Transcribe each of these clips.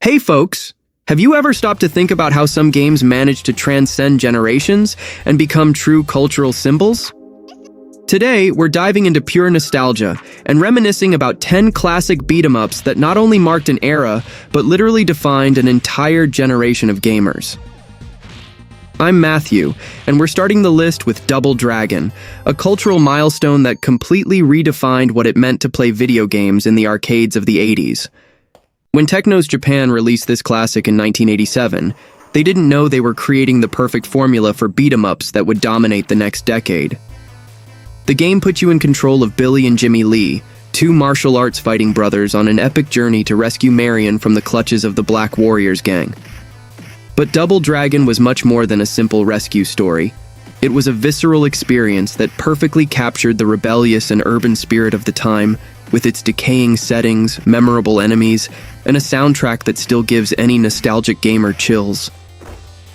Hey folks, have you ever stopped to think about how some games manage to transcend generations and become true cultural symbols? Today, we're diving into pure nostalgia and reminiscing about 10 classic beat-em-ups that not only marked an era, but literally defined an entire generation of gamers. I'm Matthew, and we're starting the list with Double Dragon, a cultural milestone that completely redefined what it meant to play video games in the arcades of the 80s. When Technos Japan released this classic in 1987, they didn't know they were creating the perfect formula for beat-em-ups that would dominate the next decade. The game put you in control of Billy and Jimmy Lee, two martial arts fighting brothers on an epic journey to rescue Marion from the clutches of the Black Warriors gang. But Double Dragon was much more than a simple rescue story. It was a visceral experience that perfectly captured the rebellious and urban spirit of the time, with its decaying settings, memorable enemies, and a soundtrack that still gives any nostalgic gamer chills.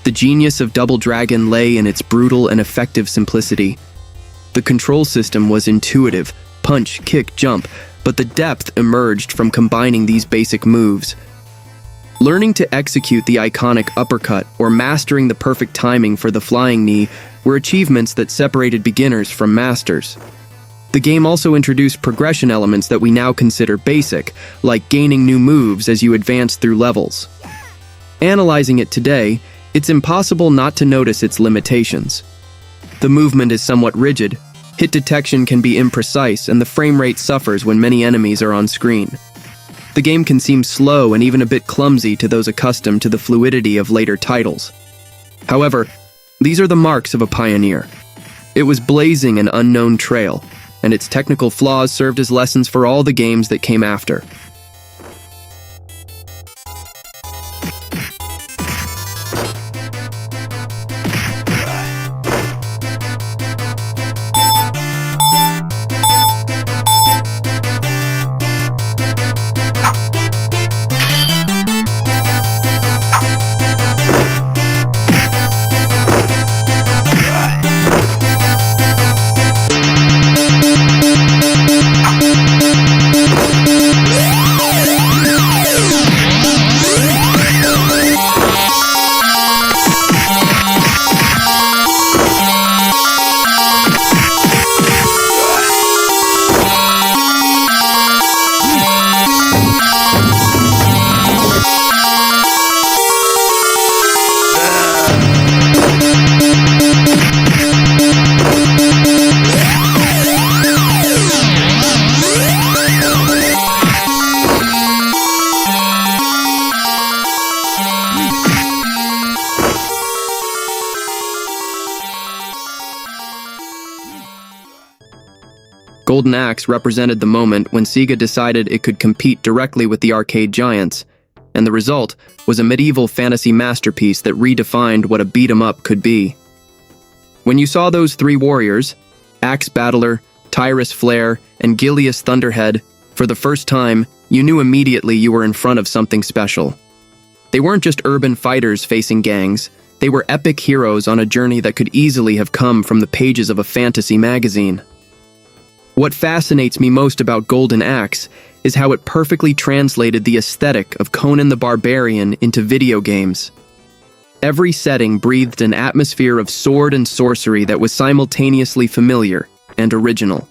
The genius of Double Dragon lay in its brutal and effective simplicity. The control system was intuitive, punch, kick, jump, but the depth emerged from combining these basic moves. Learning to execute the iconic uppercut or mastering the perfect timing for the flying knee were achievements that separated beginners from masters. The game also introduced progression elements that we now consider basic, like gaining new moves as you advance through levels. Analyzing it today, it's impossible not to notice its limitations. The movement is somewhat rigid, hit detection can be imprecise, and the frame rate suffers when many enemies are on screen. The game can seem slow and even a bit clumsy to those accustomed to the fluidity of later titles. However, these are the marks of a pioneer. It was blazing an unknown trail, and its technical flaws served as lessons for all the games that came after. Golden Axe represented the moment when Sega decided it could compete directly with the arcade giants, and the result was a medieval fantasy masterpiece that redefined what a beat-em-up could be. When you saw those three warriors, Axe Battler, Tyrus Flare, and Gilius Thunderhead, for the first time, you knew immediately you were in front of something special. They weren't just urban fighters facing gangs, they were epic heroes on a journey that could easily have come from the pages of a fantasy magazine. What fascinates me most about Golden Axe is how it perfectly translated the aesthetic of Conan the Barbarian into video games. Every setting breathed an atmosphere of sword and sorcery that was simultaneously familiar and original.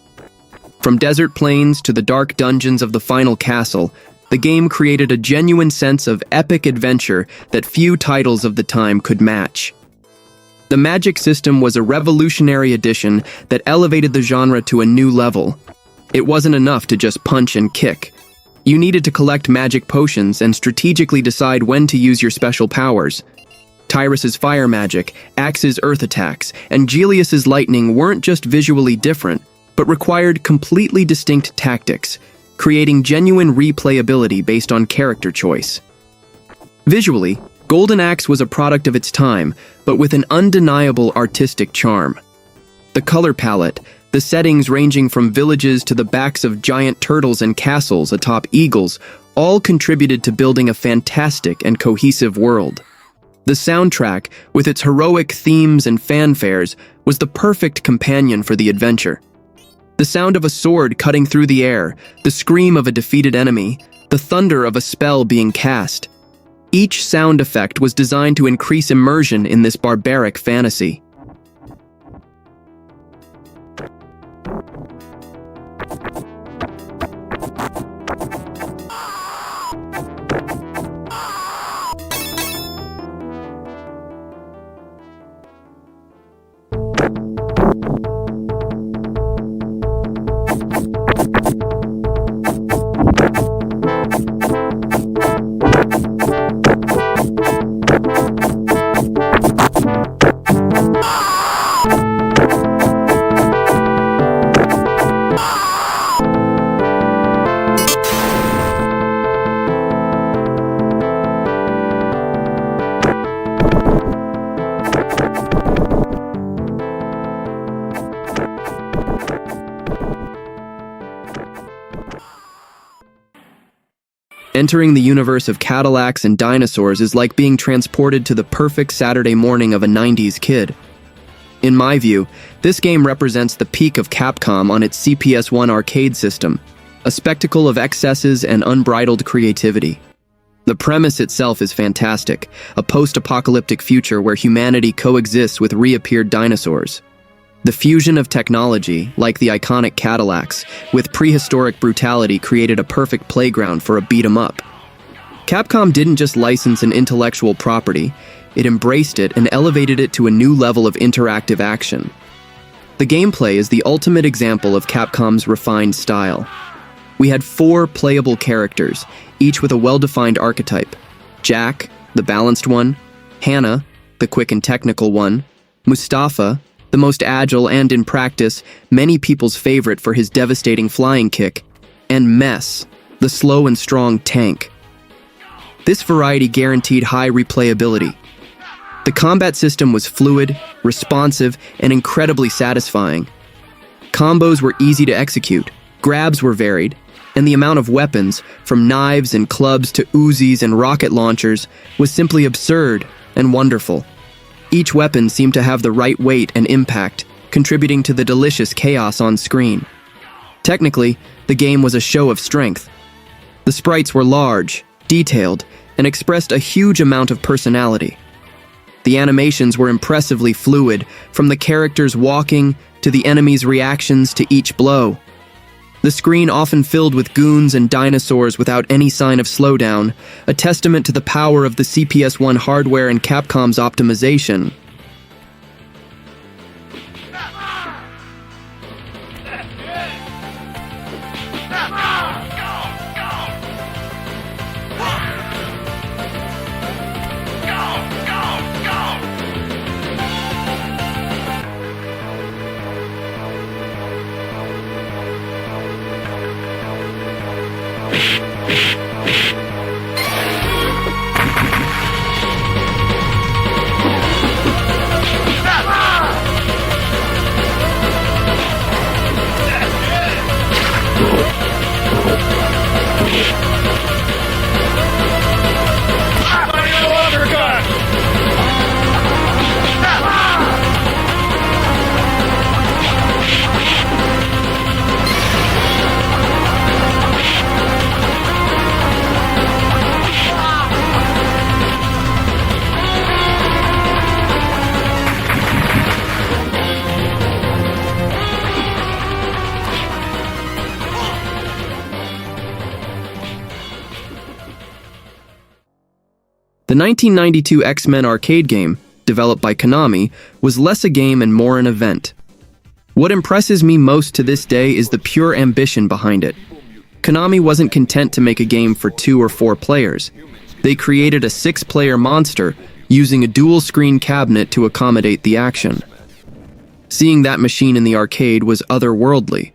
From desert plains to the dark dungeons of the final castle, the game created a genuine sense of epic adventure that few titles of the time could match. The magic system was a revolutionary addition that elevated the genre to a new level. It wasn't enough to just punch and kick. You needed to collect magic potions and strategically decide when to use your special powers. Tyrus's fire magic, Axe's earth attacks, and Gilius's lightning weren't just visually different, but required completely distinct tactics, creating genuine replayability based on character choice. Visually, Golden Axe was a product of its time, but with an undeniable artistic charm. The color palette, the settings ranging from villages to the backs of giant turtles and castles atop eagles, all contributed to building a fantastic and cohesive world. The soundtrack, with its heroic themes and fanfares, was the perfect companion for the adventure. The sound of a sword cutting through the air, the scream of a defeated enemy, the thunder of a spell being cast. Each sound effect was designed to increase immersion in this barbaric fantasy. Entering the universe of Cadillacs and Dinosaurs is like being transported to the perfect Saturday morning of a 90s kid. In my view, this game represents the peak of Capcom on its CPS-1 arcade system, a spectacle of excesses and unbridled creativity. The premise itself is fantastic, a post-apocalyptic future where humanity coexists with reappeared dinosaurs. The fusion of technology, like the iconic Cadillacs, with prehistoric brutality created a perfect playground for a beat-em-up. Capcom didn't just license an intellectual property, it embraced it and elevated it to a new level of interactive action. The gameplay is the ultimate example of Capcom's refined style. We had 4 playable characters, each with a well-defined archetype. Jack, the balanced one; Hannah, the quick and technical one; Mustafa, the most agile and, in practice, many people's favorite for his devastating flying kick; and Mess, the slow and strong tank. This variety guaranteed high replayability. The combat system was fluid, responsive, and incredibly satisfying. Combos were easy to execute, grabs were varied, and the amount of weapons, from knives and clubs to Uzis and rocket launchers, was simply absurd and wonderful. Each weapon seemed to have the right weight and impact, contributing to the delicious chaos on screen. Technically, the game was a show of strength. The sprites were large, detailed, and expressed a huge amount of personality. The animations were impressively fluid, from the characters walking to the enemy's reactions to each blow. The screen often filled with goons and dinosaurs without any sign of slowdown, a testament to the power of the CPS-1 hardware and Capcom's optimization. The 1992 X-Men arcade game, developed by Konami, was less a game and more an event. What impresses me most to this day is the pure ambition behind it. Konami wasn't content to make a game for 2 or 4 players. They created a 6-player monster using a dual-screen cabinet to accommodate the action. Seeing that machine in the arcade was otherworldly.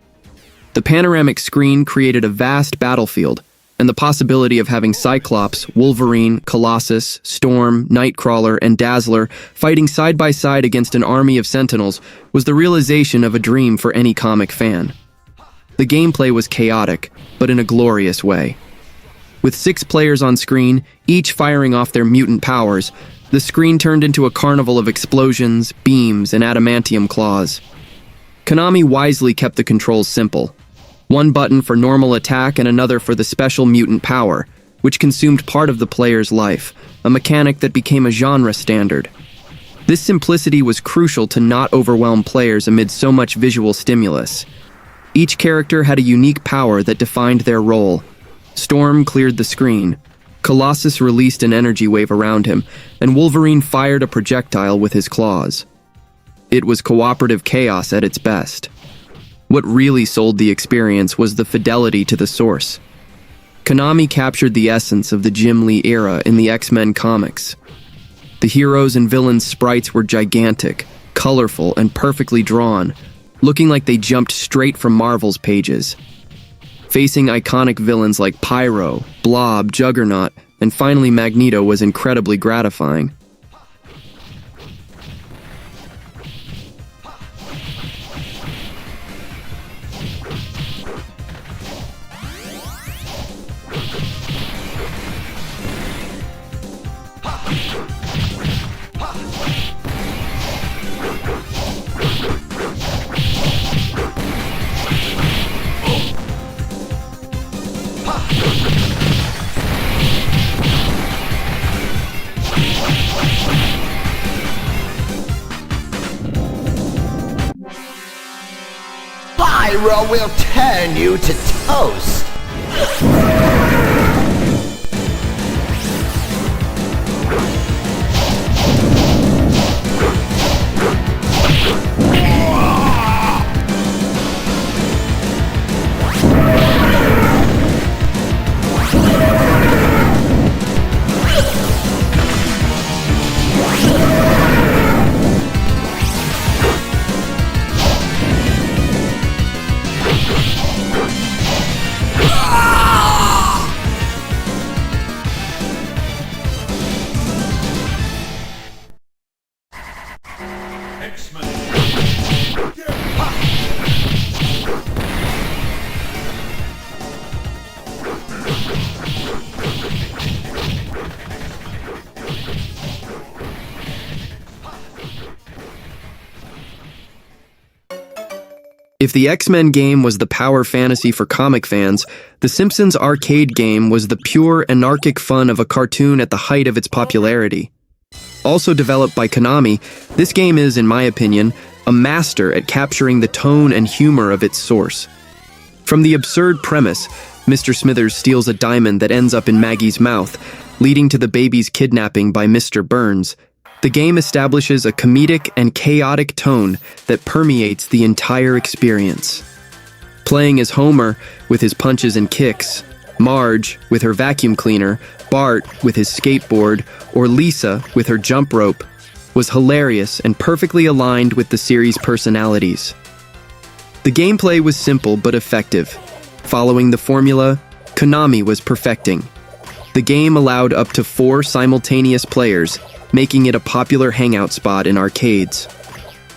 The panoramic screen created a vast battlefield, and the possibility of having Cyclops, Wolverine, Colossus, Storm, Nightcrawler, and Dazzler fighting side by side against an army of Sentinels was the realization of a dream for any comic fan. The gameplay was chaotic, but in a glorious way. With 6 players on screen, each firing off their mutant powers, the screen turned into a carnival of explosions, beams, and adamantium claws. Konami wisely kept the controls simple. 1 button for normal attack and another for the special mutant power, which consumed part of the player's life, a mechanic that became a genre standard. This simplicity was crucial to not overwhelm players amid so much visual stimulus. Each character had a unique power that defined their role. Storm cleared the screen, Colossus released an energy wave around him, and Wolverine fired a projectile with his claws. It was cooperative chaos at its best. What really sold the experience was the fidelity to the source. Konami captured the essence of the Jim Lee era in the X-Men comics. The heroes and villains' sprites were gigantic, colorful, and perfectly drawn, looking like they jumped straight from Marvel's pages. Facing iconic villains like Pyro, Blob, Juggernaut, and finally Magneto was incredibly gratifying. Pyro will turn you to toast! If the X-Men game was the power fantasy for comic fans, the Simpsons arcade game was the pure, anarchic fun of a cartoon at the height of its popularity. Also developed by Konami, this game is, in my opinion, a master at capturing the tone and humor of its source. From the absurd premise, Mr. Smithers steals a diamond that ends up in Maggie's mouth, leading to the baby's kidnapping by Mr. Burns, the game establishes a comedic and chaotic tone that permeates the entire experience. Playing as Homer with his punches and kicks, Marge with her vacuum cleaner, Bart with his skateboard, or Lisa with her jump rope was hilarious and perfectly aligned with the series' personalities. The gameplay was simple but effective. Following the formula Konami was perfecting. The game allowed up to 4 simultaneous players, making it a popular hangout spot in arcades.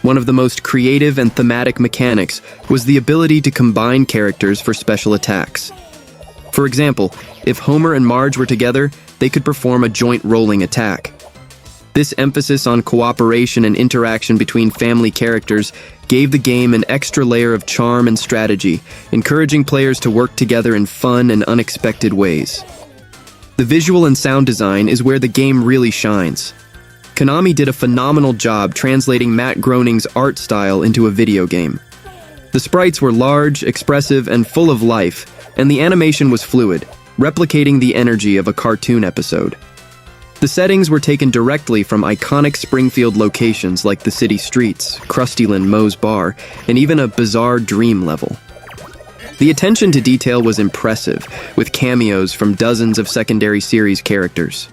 One of the most creative and thematic mechanics was the ability to combine characters for special attacks. For example, if Homer and Marge were together, they could perform a joint rolling attack. This emphasis on cooperation and interaction between family characters gave the game an extra layer of charm and strategy, encouraging players to work together in fun and unexpected ways. The visual and sound design is where the game really shines. Konami did a phenomenal job translating Matt Groening's art style into a video game. The sprites were large, expressive, and full of life, and the animation was fluid, replicating the energy of a cartoon episode. The settings were taken directly from iconic Springfield locations like the city streets, Krustyland Moe's Bar, and even a bizarre dream level. The attention to detail was impressive, with cameos from dozens of secondary series characters.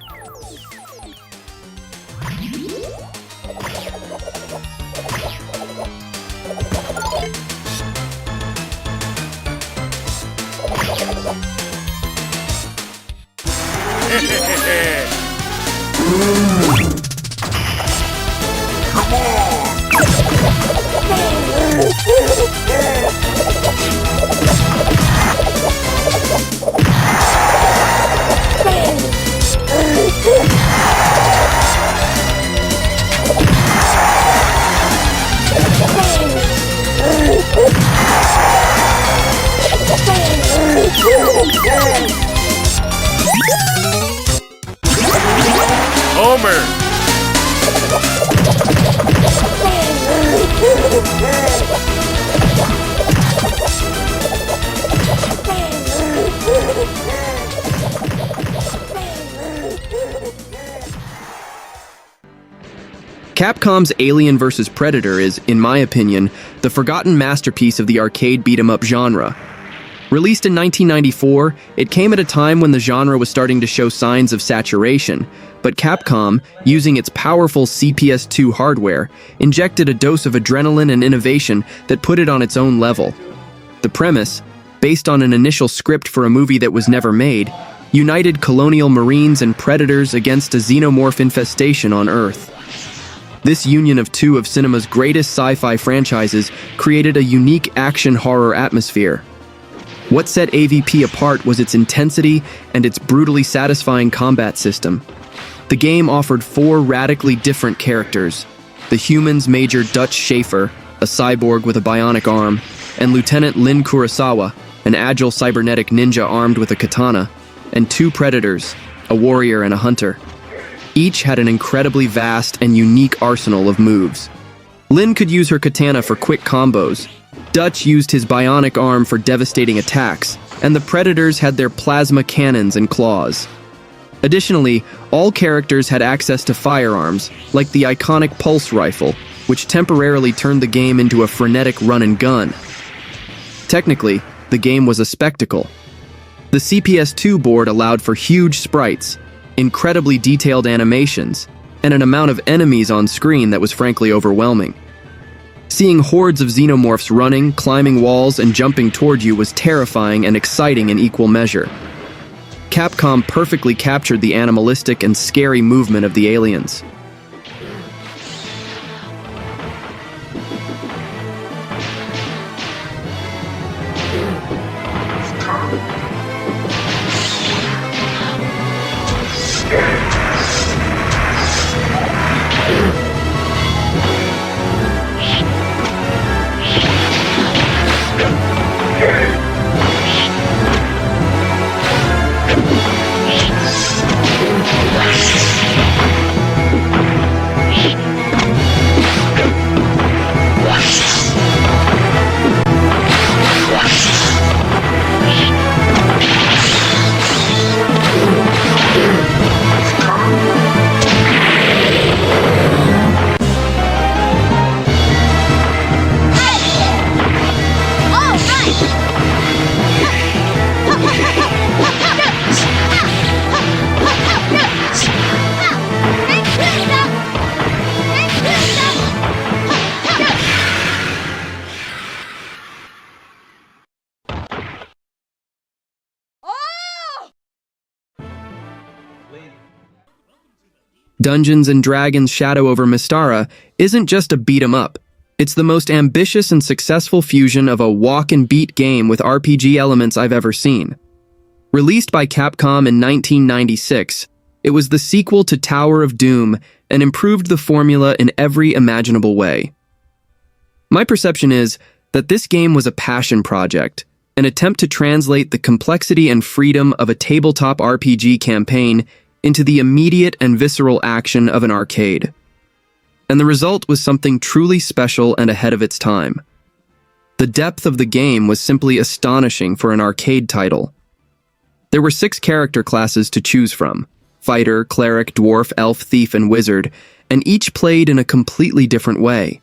Homer. Capcom's Alien vs. Predator is, in my opinion, the forgotten masterpiece of the arcade beat-em-up genre. Released in 1994, it came at a time when the genre was starting to show signs of saturation, but Capcom, using its powerful CPS-2 hardware, injected a dose of adrenaline and innovation that put it on its own level. The premise, based on an initial script for a movie that was never made, united colonial marines and predators against a xenomorph infestation on Earth. This union of two of cinema's greatest sci-fi franchises created a unique action-horror atmosphere. What set AVP apart was its intensity and its brutally satisfying combat system. The game offered 4 radically different characters: the humans Major Dutch Schaefer, a cyborg with a bionic arm, and Lieutenant Lin Kurosawa, an agile cybernetic ninja armed with a katana, and 2 predators, a warrior and a hunter. Each had an incredibly vast and unique arsenal of moves. Lin could use her katana for quick combos, Dutch used his bionic arm for devastating attacks, and the predators had their plasma cannons and claws. Additionally, all characters had access to firearms, like the iconic pulse rifle, which temporarily turned the game into a frenetic run-and-gun. Technically, the game was a spectacle. The CPS-2 board allowed for huge sprites, incredibly detailed animations, and an amount of enemies on screen that was frankly overwhelming. Seeing hordes of xenomorphs running, climbing walls, and jumping toward you was terrifying and exciting in equal measure. Capcom perfectly captured the animalistic and scary movement of the aliens. Dungeons & Dragons: Shadow over Mystara isn't just a beat-em-up. It's the most ambitious and successful fusion of a walk-and-beat game with RPG elements I've ever seen. Released by Capcom in 1996, it was the sequel to Tower of Doom and improved the formula in every imaginable way. My perception is that this game was a passion project, an attempt to translate the complexity and freedom of a tabletop RPG campaign into the immediate and visceral action of an arcade. And the result was something truly special and ahead of its time. The depth of the game was simply astonishing for an arcade title. There were 6 character classes to choose from: fighter, cleric, dwarf, elf, thief, and wizard, and each played in a completely different way.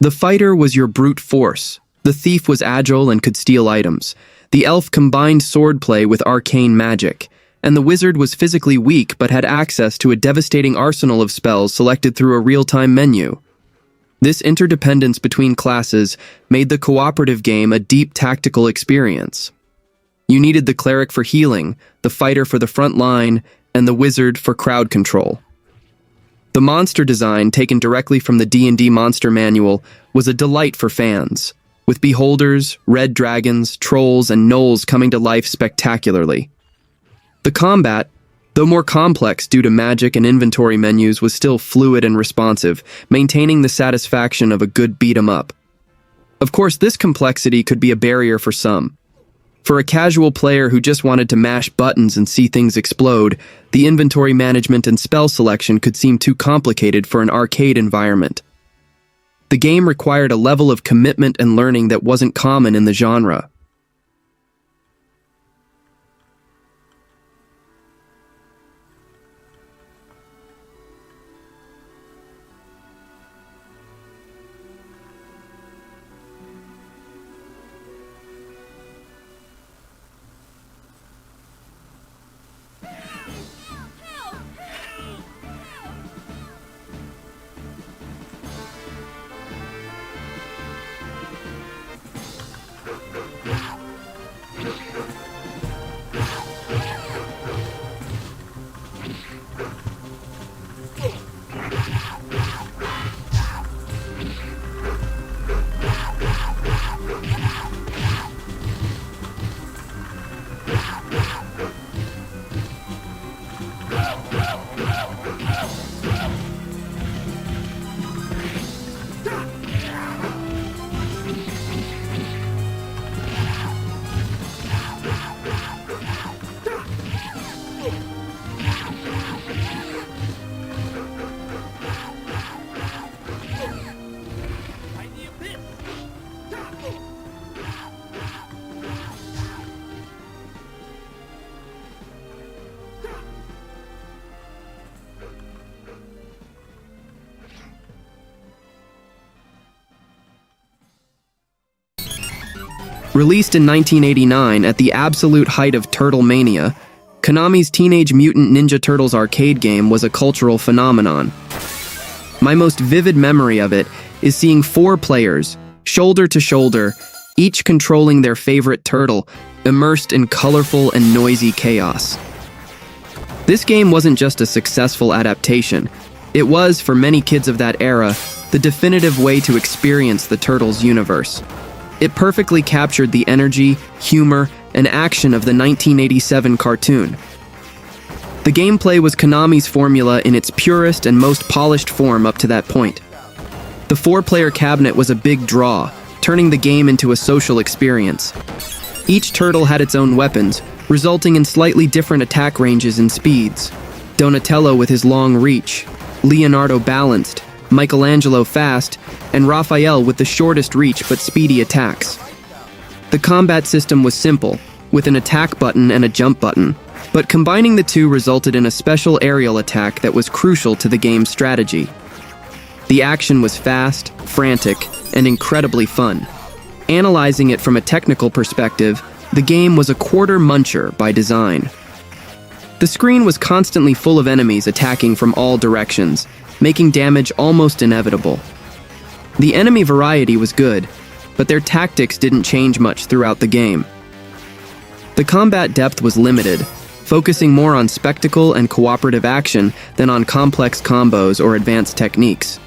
The fighter was your brute force, the thief was agile and could steal items, the elf combined swordplay with arcane magic, and the wizard was physically weak but had access to a devastating arsenal of spells selected through a real-time menu. This interdependence between classes made the cooperative game a deep tactical experience. You needed the cleric for healing, the fighter for the front line, and the wizard for crowd control. The monster design, taken directly from the D&D Monster Manual, was a delight for fans, with beholders, red dragons, trolls, and gnolls coming to life spectacularly. The combat, though more complex due to magic and inventory menus, was still fluid and responsive, maintaining the satisfaction of a good beat-em-up. Of course, this complexity could be a barrier for some. For a casual player who just wanted to mash buttons and see things explode, the inventory management and spell selection could seem too complicated for an arcade environment. The game required a level of commitment and learning that wasn't common in the genre. Released in 1989 at the absolute height of Turtle Mania, Konami's Teenage Mutant Ninja Turtles arcade game was a cultural phenomenon. My most vivid memory of it is seeing 4 players, shoulder to shoulder, each controlling their favorite turtle, immersed in colorful and noisy chaos. This game wasn't just a successful adaptation. It was, for many kids of that era, the definitive way to experience the Turtles universe. It perfectly captured the energy, humor, and action of the 1987 cartoon. The gameplay was Konami's formula in its purest and most polished form up to that point. The 4-player cabinet was a big draw, turning the game into a social experience. Each turtle had its own weapons, resulting in slightly different attack ranges and speeds. Donatello with his long reach, Leonardo balanced, Michelangelo fast, and Raphael with the shortest reach but speedy attacks. The combat system was simple, with an attack button and a jump button, but combining the two resulted in a special aerial attack that was crucial to the game's strategy. The action was fast, frantic, and incredibly fun. Analyzing it from a technical perspective, the game was a quarter muncher by design. The screen was constantly full of enemies attacking from all directions, making damage almost inevitable. The enemy variety was good, but their tactics didn't change much throughout the game. The combat depth was limited, focusing more on spectacle and cooperative action than on complex combos or advanced techniques.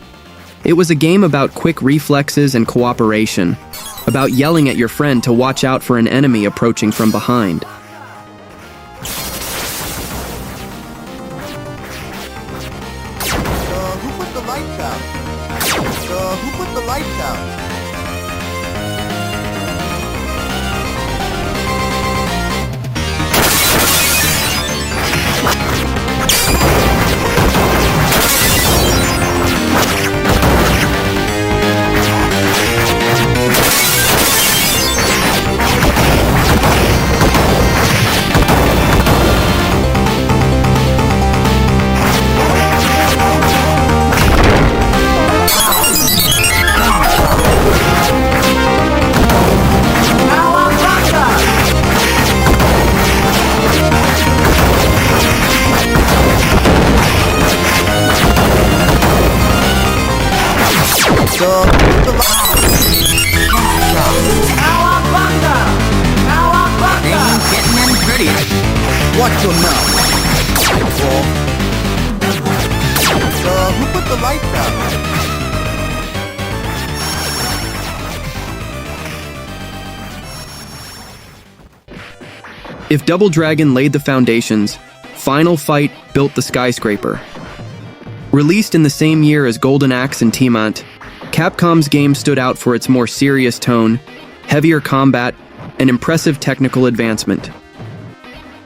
It was a game about quick reflexes and cooperation, about yelling at your friend to watch out for an enemy approaching from behind. Who put the lights out? Who put the lights out? What to know? Who put the lights out? If Double Dragon laid the foundations, Final Fight built the skyscraper. Released in the same year as Golden Axe and Tiamut, Capcom's game stood out for its more serious tone, heavier combat, and impressive technical advancement.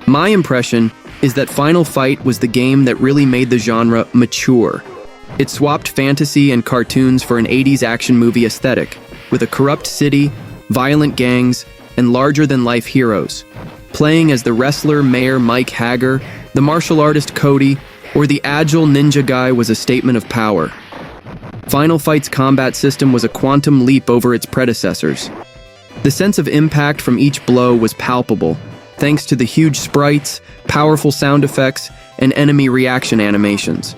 My impression is that Final Fight was the game that really made the genre mature. It swapped fantasy and cartoons for an 80s action movie aesthetic, with a corrupt city, violent gangs, and larger-than-life heroes. Playing as the wrestler Mayor Mike Hager, the martial artist Cody, or the agile ninja guy was a statement of power. Final Fight's combat system was a quantum leap over its predecessors. The sense of impact from each blow was palpable, thanks to the huge sprites, powerful sound effects, and enemy reaction animations.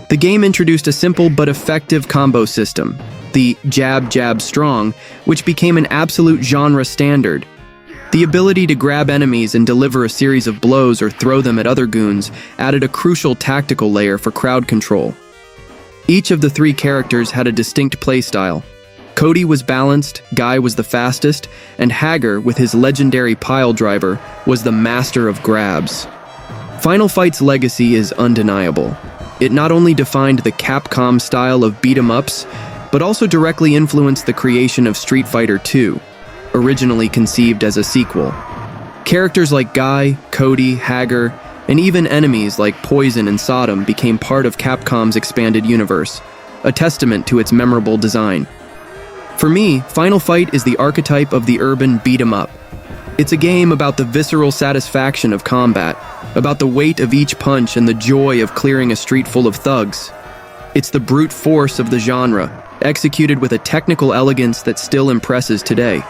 The game introduced a simple but effective combo system, the jab, jab, strong, which became an absolute genre standard. The ability to grab enemies and deliver a series of blows or throw them at other goons added a crucial tactical layer for crowd control. Each of the three characters had a distinct playstyle. Cody was balanced, Guy was the fastest, and Hager, with his legendary pile driver, was the master of grabs. Final Fight's legacy is undeniable. It not only defined the Capcom style of beat-em-ups, but also directly influenced the creation of Street Fighter II, originally conceived as a sequel. Characters like Guy, Cody, Hager, and even enemies like Poison and Sodom became part of Capcom's expanded universe, a testament to its memorable design. For me, Final Fight is the archetype of the urban beat-em-up. It's a game about the visceral satisfaction of combat, about the weight of each punch and the joy of clearing a street full of thugs. It's the brute force of the genre, executed with a technical elegance that still impresses today.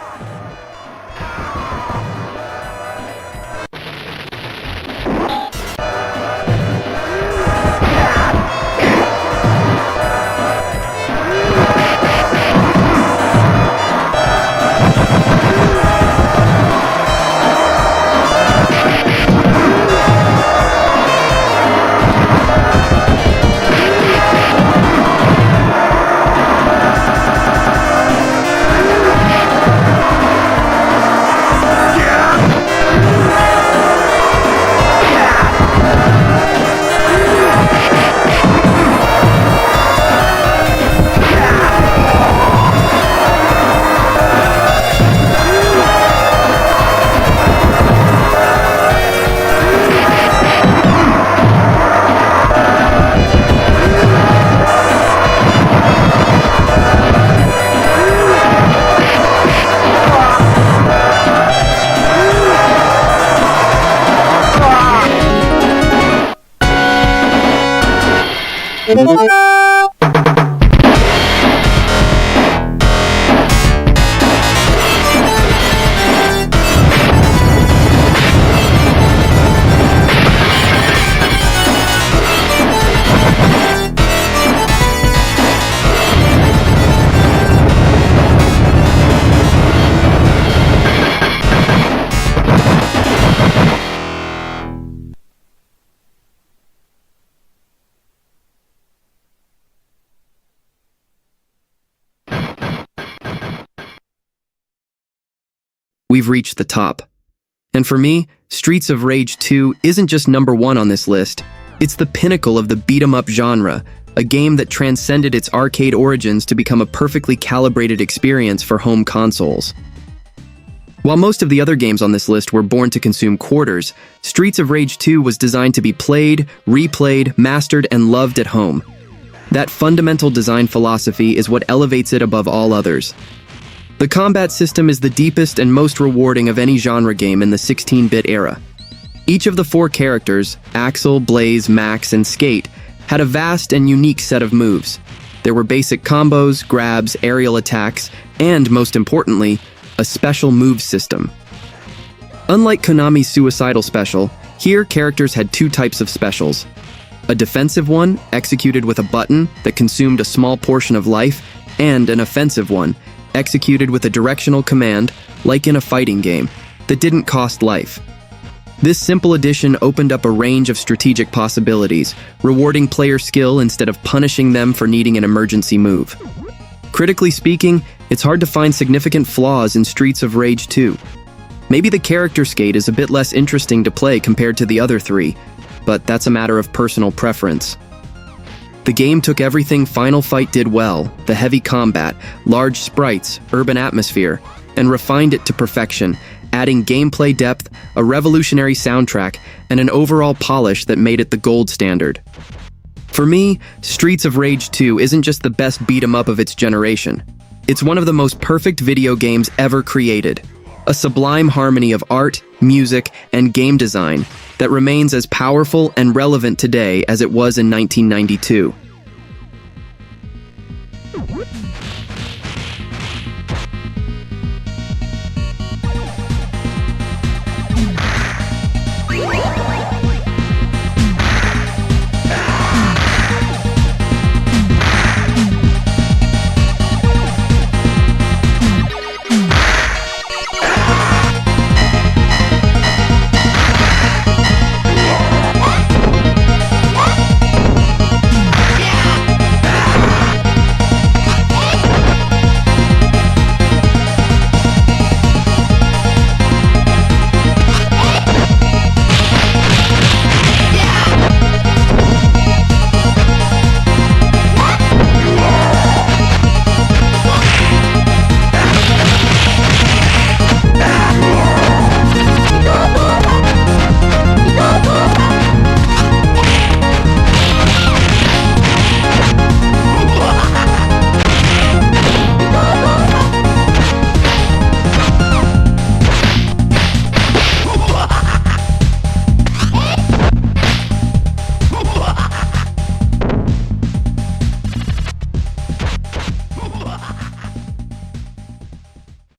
We've reached the top. And for me, Streets of Rage 2 isn't just number one on this list, it's the pinnacle of the beat-em-up genre, a game that transcended its arcade origins to become a perfectly calibrated experience for home consoles. While most of the other games on this list were born to consume quarters, Streets of Rage 2 was designed to be played, replayed, mastered, and loved at home. That fundamental design philosophy is what elevates it above all others. The combat system is the deepest and most rewarding of any genre game in the 16-bit era. Each of the four characters, Axel, Blaze, Max, and Skate, had a vast and unique set of moves. There were basic combos, grabs, aerial attacks, and, most importantly, a special move system. Unlike Konami's Suicidal Special, here characters had two types of specials. A defensive one, executed with a button that consumed a small portion of life, and an offensive one, executed with a directional command, like in a fighting game, that didn't cost life. This simple addition opened up a range of strategic possibilities, rewarding player skill instead of punishing them for needing an emergency move. Critically speaking, it's hard to find significant flaws in Streets of Rage 2. Maybe the character Skate is a bit less interesting to play compared to the other three, but that's a matter of personal preference. The game took everything Final Fight did well, the heavy combat, large sprites, urban atmosphere, and refined it to perfection, adding gameplay depth, a revolutionary soundtrack, and an overall polish that made it the gold standard. For me, Streets of Rage 2 isn't just the best beat-em-up of its generation. It's one of the most perfect video games ever created. A sublime harmony of art, music, and game design that remains as powerful and relevant today as it was in 1992.